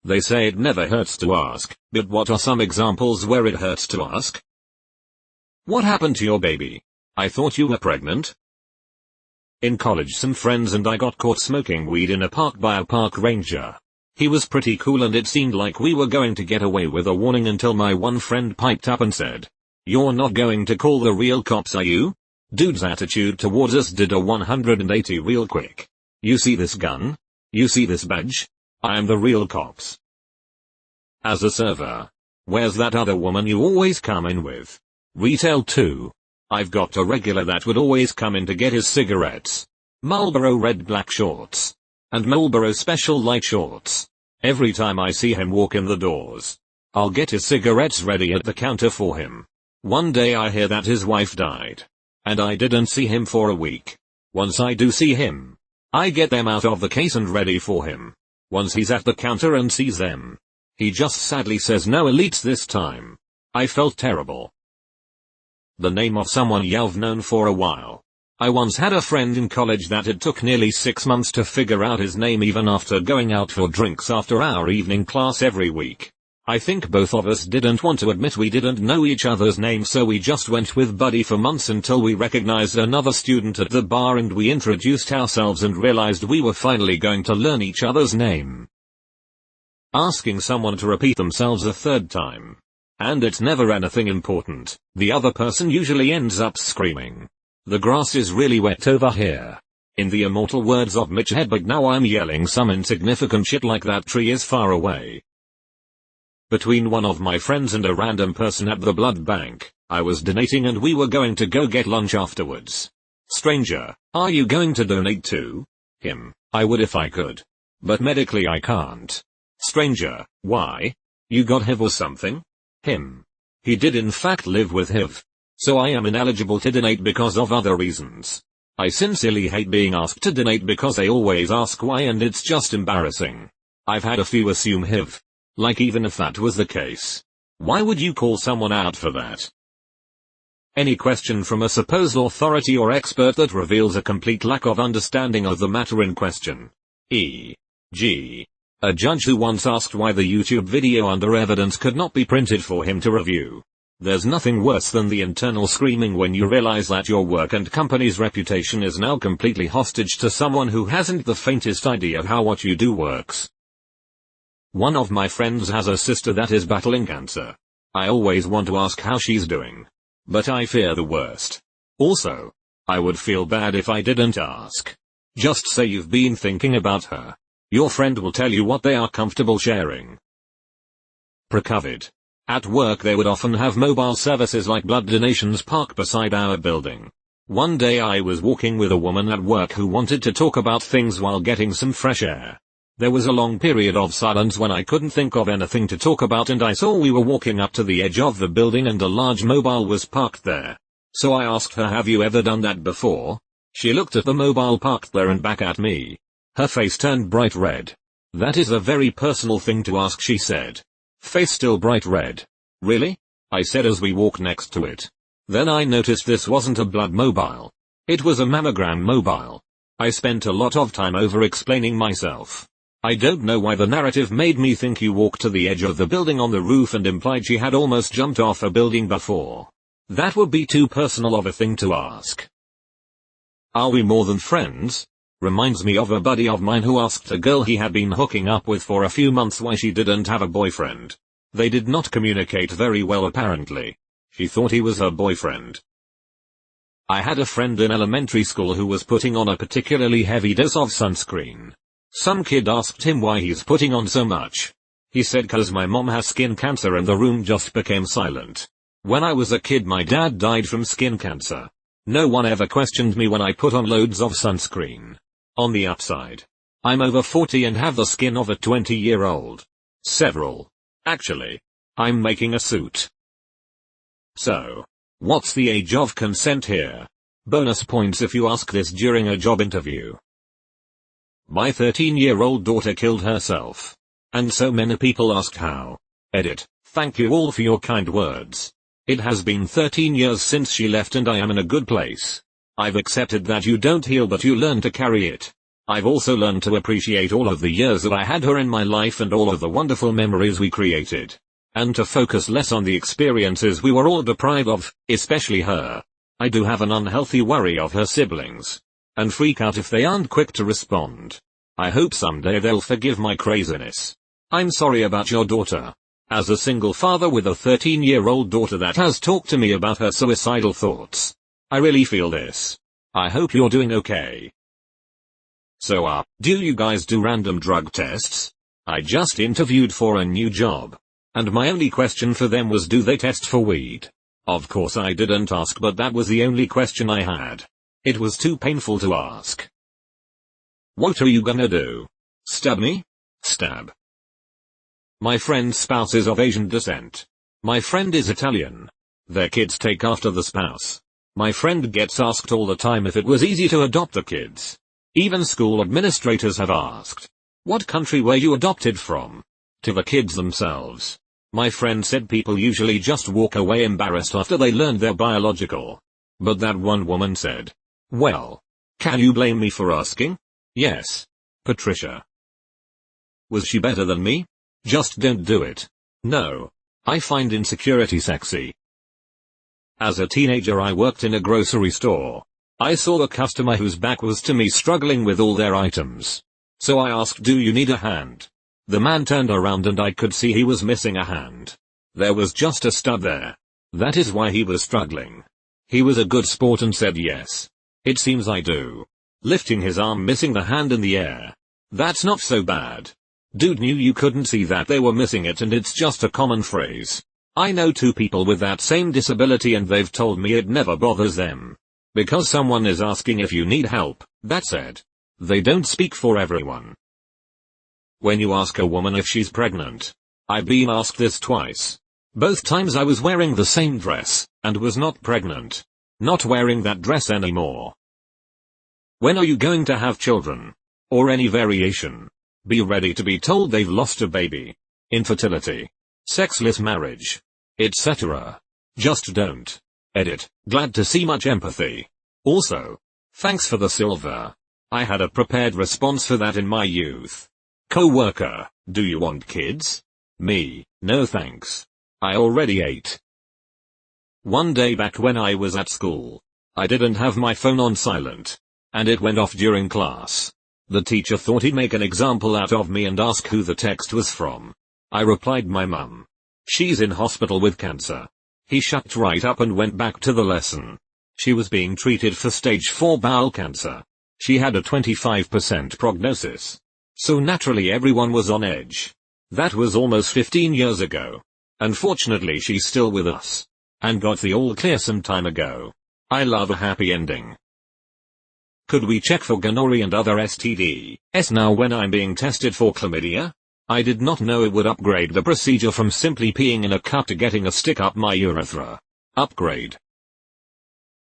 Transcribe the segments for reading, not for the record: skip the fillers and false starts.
They say it never hurts to ask, but what are some examples where it hurts to ask? What happened to your baby? I thought you were pregnant. In college, some friends and I got caught smoking weed in a park by a park ranger. He was pretty cool and it seemed like we were going to get away with a warning until my one friend piped up and said, "You're not going to call the real cops, are you?" Dude's attitude towards us did a 180 real quick. You see this gun? You see this badge? I am the real cops. As a server. Where's that other woman you always come in with? Retail too. I've got a regular that would always come in to get his cigarettes. Marlboro red black shorts. And Marlboro special light shorts. Every time I see him walk in the doors, I'll get his cigarettes ready at the counter for him. One day I hear that his wife died. And I didn't see him for a week. Once I do see him, I get them out of the case and ready for him. Once he's at the counter and sees them, he just sadly says no elites this time. I felt terrible. The name of someone you've known for a while. I once had a friend in college that it took nearly 6 months to figure out his name even after going out for drinks after our evening class every week. I think both of us didn't want to admit we didn't know each other's names, so we just went with Buddy for months until we recognized another student at the bar and we introduced ourselves and realized we were finally going to learn each other's name. Asking someone to repeat themselves a third time. And it's never anything important. The other person usually ends up screaming, "The grass is really wet over here." In the immortal words of Mitch Hedberg, now I'm yelling some insignificant shit like that tree is far away. Between one of my friends and a random person at the blood bank, I was donating and we were going to go get lunch afterwards. Stranger, are you going to donate to? Him, I would if I could. But medically I can't. Stranger, why? You got HIV or something? Him. He did in fact live with HIV. So I am ineligible to donate because of other reasons. I sincerely hate being asked to donate because they always ask why and it's just embarrassing. I've had a few assume HIV. Like even if that was the case. Why would you call someone out for that? Any question from a supposed authority or expert that reveals a complete lack of understanding of the matter in question. E.g. a judge who once asked why the YouTube video under evidence could not be printed for him to review. There's nothing worse than the internal screaming when you realize that your work and company's reputation is now completely hostage to someone who hasn't the faintest idea how what you do works. One of my friends has a sister that is battling cancer. I always want to ask how she's doing. But I fear the worst. Also, I would feel bad if I didn't ask. Just say you've been thinking about her. Your friend will tell you what they are comfortable sharing. Pre-COVID. At work they would often have mobile services like blood donations parked beside our building. One day I was walking with a woman at work who wanted to talk about things while getting some fresh air. There was a long period of silence when I couldn't think of anything to talk about and I saw we were walking up to the edge of the building and a large mobile was parked there. So I asked her, have you ever done that before? She looked at the mobile parked there and back at me. Her face turned bright red. That is a very personal thing to ask, she said. Face still bright red. Really? I said as we walked next to it. Then I noticed this wasn't a blood mobile. It was a mammogram mobile. I spent a lot of time over explaining myself. I don't know why the narrative made me think you walked to the edge of the building on the roof and implied she had almost jumped off a building before. That would be too personal of a thing to ask. Are we more than friends? Reminds me of a buddy of mine who asked a girl he had been hooking up with for a few months why she didn't have a boyfriend. They did not communicate very well apparently. She thought he was her boyfriend. I had a friend in elementary school who was putting on a particularly heavy dose of sunscreen. Some kid asked him why he's putting on so much. He said, "'Cause my mom has skin cancer," and the room just became silent. When I was a kid my dad died from skin cancer. No one ever questioned me when I put on loads of sunscreen. On the upside, I'm over 40 and have the skin of a 20-year-old. Several. Actually. I'm making a suit. So, what's the age of consent here? Bonus points if you ask this during a job interview. My 13-year-old daughter killed herself. And so many people asked how. Edit. Thank you all for your kind words. It has been 13 years since she left and I am in a good place. I've accepted that you don't heal but you learn to carry it. I've also learned to appreciate all of the years that I had her in my life and all of the wonderful memories we created. And to focus less on the experiences we were all deprived of, especially her. I do have an unhealthy worry of her siblings. And freak out if they aren't quick to respond. I hope someday they'll forgive my craziness. I'm sorry about your daughter. As a single father with a 13-year-old daughter that has talked to me about her suicidal thoughts. I really feel this. I hope you're doing okay. So do you guys do random drug tests? I just interviewed for a new job. And my only question for them was, do they test for weed? Of course I didn't ask, but that was the only question I had. It was too painful to ask. What are you gonna do? Stab me? Stab. My friend's spouse is of Asian descent. My friend is Italian. Their kids take after the spouse. My friend gets asked all the time if it was easy to adopt the kids. Even school administrators have asked, what country were you adopted from? To the kids themselves. My friend said people usually just walk away embarrassed after they learned they're biological. But that one woman said, well, can you blame me for asking? Yes. Patricia. Was she better than me? Just don't do it. No. I find insecurity sexy. As a teenager I worked in a grocery store. I saw a customer whose back was to me struggling with all their items. So I asked, do you need a hand? The man turned around and I could see he was missing a hand. There was just a stud there. That is why he was struggling. He was a good sport and said yes. It seems I do. Lifting his arm, missing the hand in the air. That's not so bad. Dude knew you couldn't see that they were missing it, and it's just a common phrase. I know 2 people with that same disability and they've told me it never bothers them. Because someone is asking if you need help, that's it. They don't speak for everyone. When you ask a woman if she's pregnant. I've been asked this twice. Both times I was wearing the same dress, and was not pregnant. Not wearing that dress anymore. When are you going to have children? Or any variation? Be ready to be told they've lost a baby. Infertility. Sexless marriage. Etc. Just don't. Edit. Glad to see much empathy. Also. Thanks for the silver. I had a prepared response for that in my youth. Co-worker, do you want kids? Me, no thanks. I already ate. One day back when I was at school, I didn't have my phone on silent, and it went off during class. The teacher thought he'd make an example out of me and ask who the text was from. I replied, my mum. She's in hospital with cancer. He shut right up and went back to the lesson. She was being treated for stage 4 bowel cancer. She had a 25% prognosis. So naturally everyone was on edge. That was almost 15 years ago. Unfortunately she's still with us. And got the all clear some time ago. I love a happy ending. Could we check for gonorrhea and other STDs now when I'm being tested for chlamydia? I did not know it would upgrade the procedure from simply peeing in a cup to getting a stick up my urethra. Upgrade.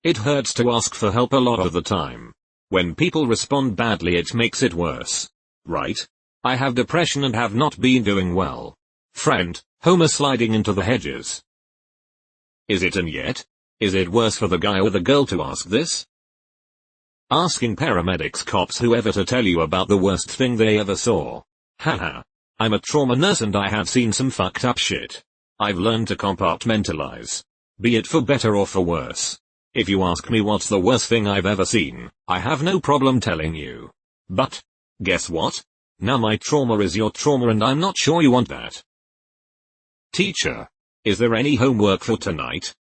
It hurts to ask for help a lot of the time. When people respond badly it makes it worse. Right? I have depression and have not been doing well. Friend, Homer sliding into the hedges. Is it and yet? Is it worse for the guy or the girl to ask this? Asking paramedics, cops, whoever to tell you about the worst thing they ever saw. Haha. I'm a trauma nurse and I have seen some fucked up shit. I've learned to compartmentalize. Be it for better or for worse. If you ask me what's the worst thing I've ever seen, I have no problem telling you. But, guess what? Now my trauma is your trauma and I'm not sure you want that. Teacher. Is there any homework for tonight?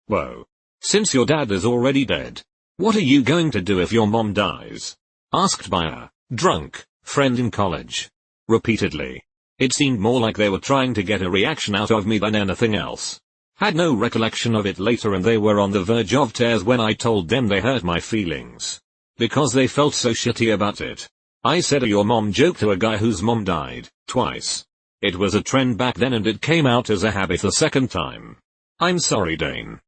Whoa. Since your dad is already dead, what are you going to do if your mom dies? Asked by a drunk friend in college. Repeatedly. It seemed more like they were trying to get a reaction out of me than anything else. Had no recollection of it later and they were on the verge of tears when I told them they hurt my feelings. Because they felt so shitty about it. I said a your mom joke to a guy whose mom died, twice. It was a trend back then and it came out as a habit the second time. I'm sorry Dane.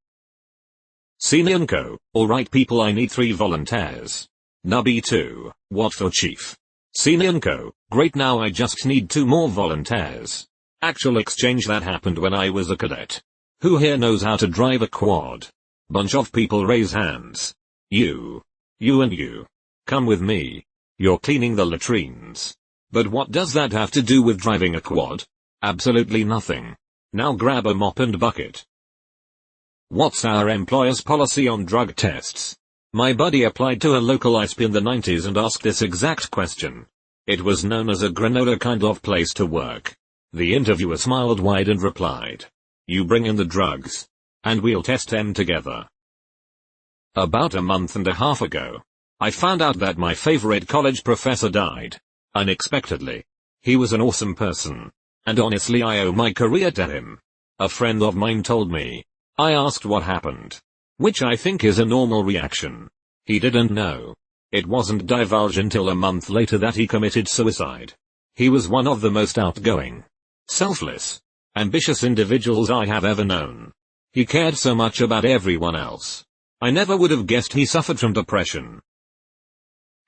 Senior Co. Alright people, I need 3 volunteers. Nubby 2, what for chief? Senior Co. Great, now I just need 2 more volunteers. Actual exchange that happened when I was a cadet. Who here knows how to drive a quad? Bunch of people raise hands. You. You and you. Come with me. You're cleaning the latrines. But what does that have to do with driving a quad? Absolutely nothing. Now grab a mop and bucket. What's our employer's policy on drug tests? My buddy applied to a local ISP in the 90s and asked this exact question. It was known as a granola kind of place to work. The interviewer smiled wide and replied, "You bring in the drugs, and we'll test them together." About a month and a half ago, I found out that my favorite college professor died. Unexpectedly. He was an awesome person. And honestly I owe my career to him. A friend of mine told me. I asked what happened. Which I think is a normal reaction. He didn't know. It wasn't divulged until a month later that he committed suicide. He was one of the most outgoing, selfless, ambitious individuals I have ever known. He cared so much about everyone else. I never would have guessed he suffered from depression.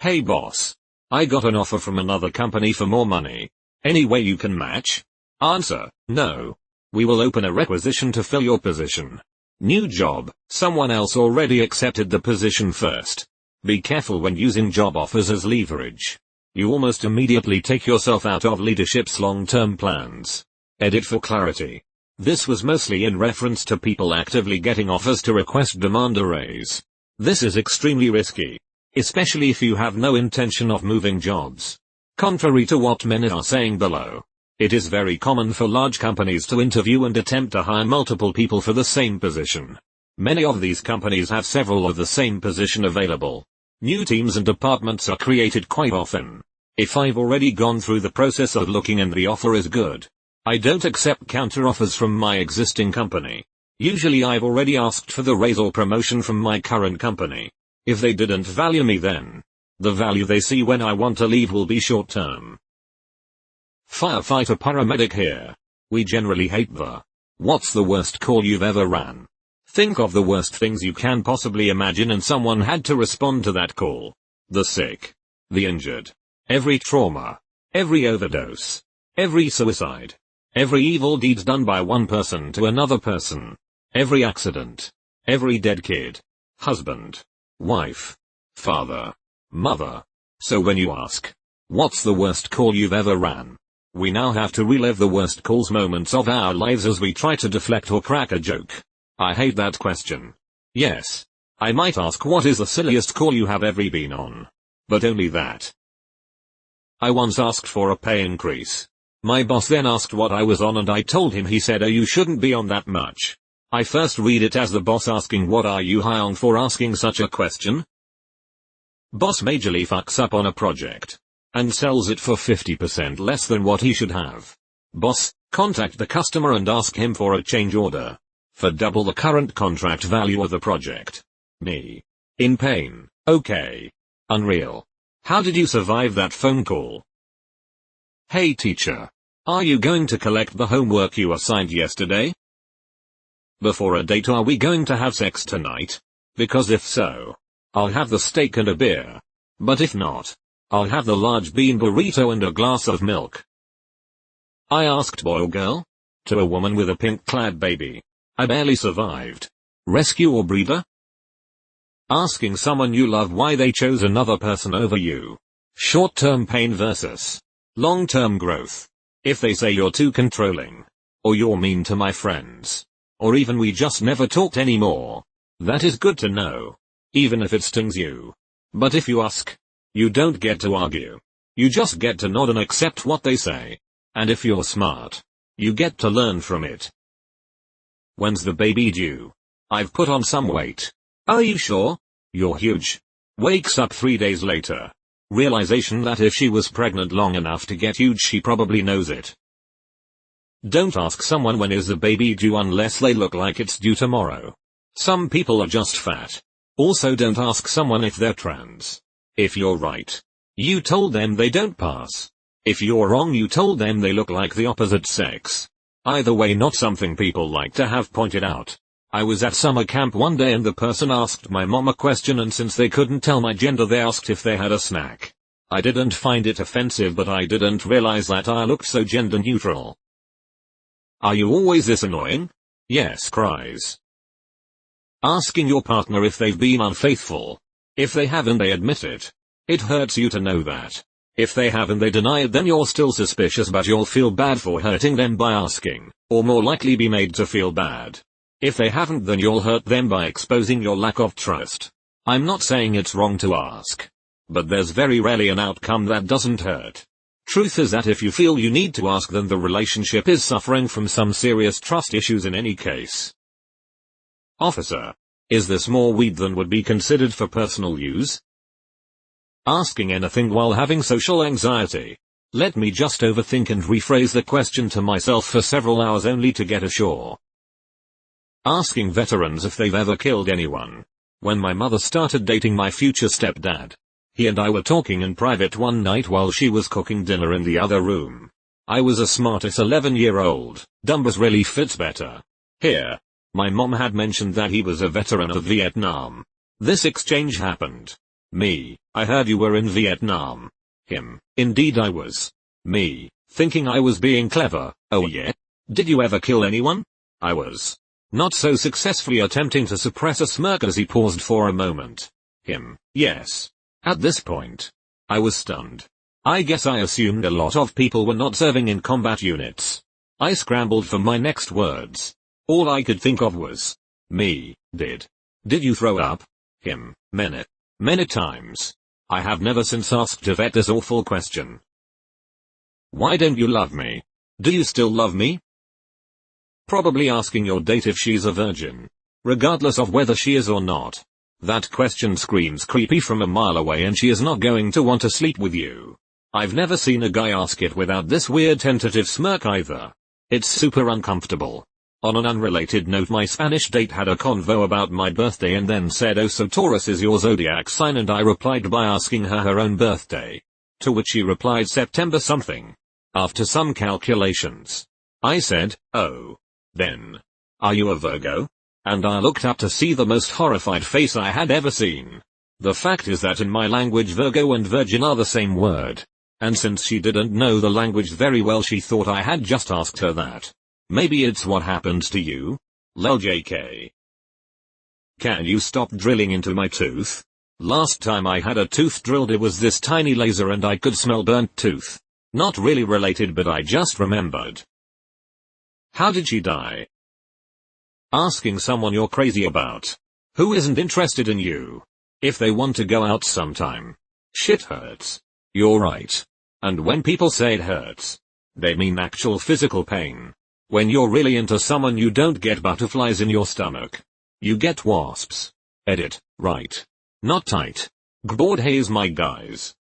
Hey boss. I got an offer from another company for more money. Any way you can match? Answer, no. We will open a requisition to fill your position. New job, someone else already accepted the position first. Be careful when using job offers as leverage. You almost immediately take yourself out of leadership's long-term plans. Edit for clarity. This was mostly in reference to people actively getting offers to demand a raise. This is extremely risky. Especially if you have no intention of moving jobs. Contrary to what many are saying below, it is very common for large companies to interview and attempt to hire multiple people for the same position. Many of these companies have several of the same position available. New teams and departments are created quite often. If I've already gone through the process of looking and the offer is good, I don't accept counter-offers from my existing company. Usually I've already asked for the raise or promotion from my current company. If they didn't value me then, the value they see when I want to leave will be short-term. Firefighter paramedic here. We generally hate the, "What's the worst call you've ever ran?" Think of the worst things you can possibly imagine and someone had to respond to that call. The sick. The injured. Every trauma. Every overdose. Every suicide. Every evil deed done by one person to another person. Every accident. Every dead kid. Husband. Wife. Father. Mother. So when you ask, "What's the worst call you've ever ran?" we now have to relive the worst calls moments of our lives as we try to deflect or crack a joke. I hate that question. Yes. I might ask what is the silliest call you have ever been on. But only that. I once asked for a pay increase. My boss then asked what I was on and I told him. He said, "Oh, you shouldn't be on that much." I first read it as the boss asking, "What are you high on for asking such a question?" Boss majorly fucks up on a project and sells it for 50% less than what he should have. Boss, contact the customer and ask him for a change order for double the current contract value of the project. Me. In pain. Okay. Unreal. How did you survive that phone call? Hey teacher. Are you going to collect the homework you assigned yesterday? Before a date, are we going to have sex tonight? Because if so, I'll have the steak and a beer. But if not, I'll have the large bean burrito and a glass of milk. I asked boy or girl? To a woman with a pink-clad baby. I barely survived. Rescue or breeder? Asking someone you love why they chose another person over you. Short-term pain versus long-term growth. If they say you're too controlling, or you're mean to my friends, or even we just never talked anymore, that is good to know, even if it stings you. But if you ask, you don't get to argue. You just get to nod and accept what they say. And if you're smart, you get to learn from it. When's the baby due? I've put on some weight. Are you sure? You're huge. Wakes up 3 days later. Realization that if she was pregnant long enough to get huge, she probably knows it. Don't ask someone when is the baby due unless they look like it's due tomorrow. Some people are just fat. Also, don't ask someone if they're trans. If you're right, you told them they don't pass. If you're wrong, you told them they look like the opposite sex. Either way, not something people like to have pointed out. I was at summer camp one day and the person asked my mom a question, and since they couldn't tell my gender, they asked if they had a snack. I didn't find it offensive, but I didn't realize that I looked so gender neutral. Are you always this annoying? Yes, cries. Asking your partner if they've been unfaithful. If they haven't, they admit it. It hurts you to know that. If they have and they deny it, then you're still suspicious, but you'll feel bad for hurting them by asking, or more likely be made to feel bad. If they haven't, then you'll hurt them by exposing your lack of trust. I'm not saying it's wrong to ask, but there's very rarely an outcome that doesn't hurt. Truth is that if you feel you need to ask, then the relationship is suffering from some serious trust issues in any case. Officer, is this more weed than would be considered for personal use? Asking anything while having social anxiety. Let me just overthink and rephrase the question to myself for several hours only to get ashore. Asking veterans if they've ever killed anyone. When my mother started dating my future stepdad, he and I were talking in private one night while she was cooking dinner in the other room. I was a smartass 11-year-old, Dumbers really fits better. Here. My mom had mentioned that he was a veteran of Vietnam. This exchange happened. Me, I heard you were in Vietnam. Him, indeed I was. Me, thinking I was being clever, oh yeah? Did you ever kill anyone? I was. Not so successfully, attempting to suppress a smirk as he paused for a moment. Him, yes. At this point, I was stunned. I guess I assumed a lot of people were not serving in combat units. I scrambled for my next words. All I could think of was, me, did you throw up? Him, many times. I have never since asked a vet this awful question. Why don't you love me? Do you still love me? Probably asking your date if she's a virgin. Regardless of whether she is or not. That question screams creepy from a mile away, and she is not going to want to sleep with you. I've never seen a guy ask it without this weird tentative smirk either. It's super uncomfortable. On an unrelated note, my Spanish date had a convo about my birthday and then said, "Oh, so Taurus is your zodiac sign?" and I replied by asking her own birthday. To which she replied September something. After some calculations, I said, "Oh. Then. Are you a Virgo?" And I looked up to see the most horrified face I had ever seen. The fact is that in my language Virgo and Virgin are the same word. And since she didn't know the language very well, she thought I had just asked her that. Maybe it's what happened to you? Lol JK. Can you stop drilling into my tooth? Last time I had a tooth drilled, it was this tiny laser and I could smell burnt tooth. Not really related, but I just remembered. How did she die? Asking someone you're crazy about. Who isn't interested in you. If they want to go out sometime. Shit hurts. You're right. And when people say it hurts, they mean actual physical pain. When you're really into someone, you don't get butterflies in your stomach. You get wasps. Edit, right. Not tight. Gboard haze my guys.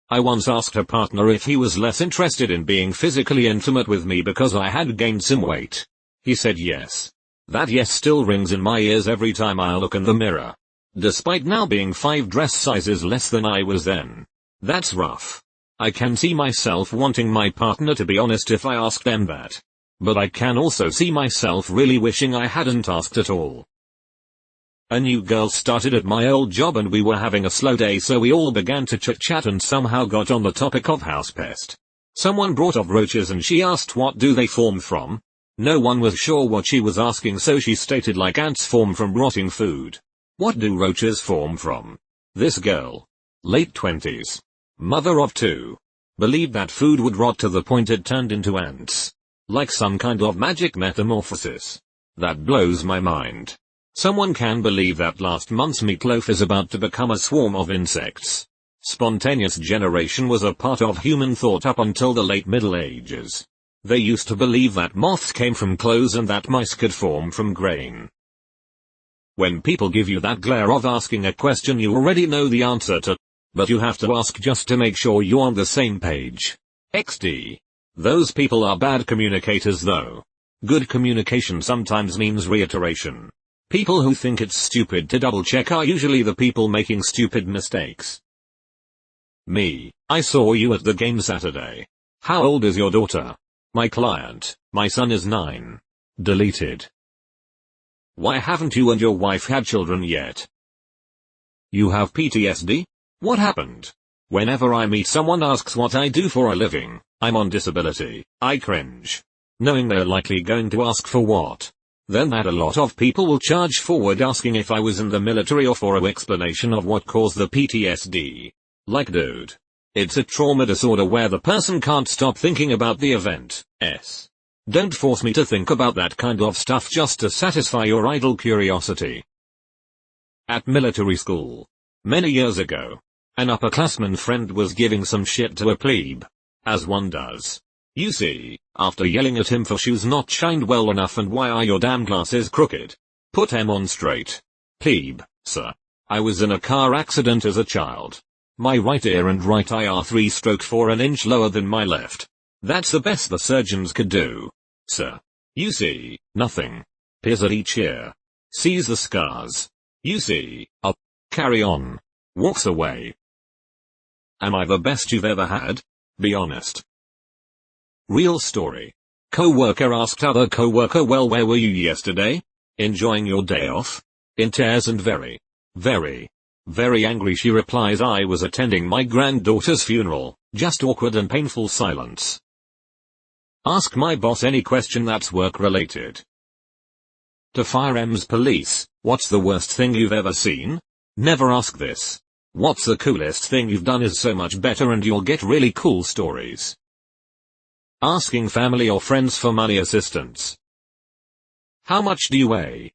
I once asked a partner if he was less interested in being physically intimate with me because I had gained some weight. He said yes. That yes still rings in my ears every time I look in the mirror. Despite now being 5 dress sizes less than I was then. That's rough. I can see myself wanting my partner to be honest if I ask them that. But I can also see myself really wishing I hadn't asked at all. A new girl started at my old job and we were having a slow day, so we all began to chit-chat and somehow got on the topic of house pest. Someone brought up roaches and she asked what do they form from. No one was sure what she was asking, so she stated like ants form from rotting food. What do roaches form from? This girl, late 20s, mother of 2, believed that food would rot to the point it turned into ants. Like some kind of magic metamorphosis. That blows my mind. Someone can believe that last month's meatloaf is about to become a swarm of insects. Spontaneous generation was a part of human thought up until the late Middle Ages. They used to believe that moths came from clothes and that mice could form from grain. When people give you that glare of asking a question you already know the answer to, but you have to ask just to make sure you're on the same page. XD. Those people are bad communicators though. Good communication sometimes means reiteration. People who think it's stupid to double check are usually the people making stupid mistakes. Me, I saw you at the game Saturday. How old is your daughter? My client, my son is 9. Deleted. Why haven't you and your wife had children yet? You have PTSD? What happened? Whenever I meet someone asks what I do for a living, I'm on disability, I cringe. Knowing they're likely going to ask for what? Then that a lot of people will charge forward asking if I was in the military or for an explanation of what caused the PTSD. Like dude. It's a trauma disorder where the person can't stop thinking about the event. Don't force me to think about that kind of stuff just to satisfy your idle curiosity. At military school. Many years ago. An upperclassman friend was giving some shit to a plebe. As one does. You see, after yelling at him for shoes not shined well enough and why are your damn glasses crooked? Put them on straight. Plebe, sir. I was in a car accident as a child. My right ear and right eye are 3/4 an inch lower than my left. That's the best the surgeons could do. Sir. You see, nothing. Peers at each ear. Sees the scars. You see, I'll carry on. Walks away. Am I the best you've ever had? Be honest. Real story. Co-worker asked other co-worker, well, where were you yesterday? Enjoying your day off? In tears and very angry she replies, I was attending my granddaughter's funeral. Just awkward and painful silence. Ask my boss any question that's work related. To firearms police, what's the worst thing you've ever seen? Never ask this. What's the coolest thing you've done is so much better and you'll get really cool stories. Asking family or friends for money assistance. How much do you weigh?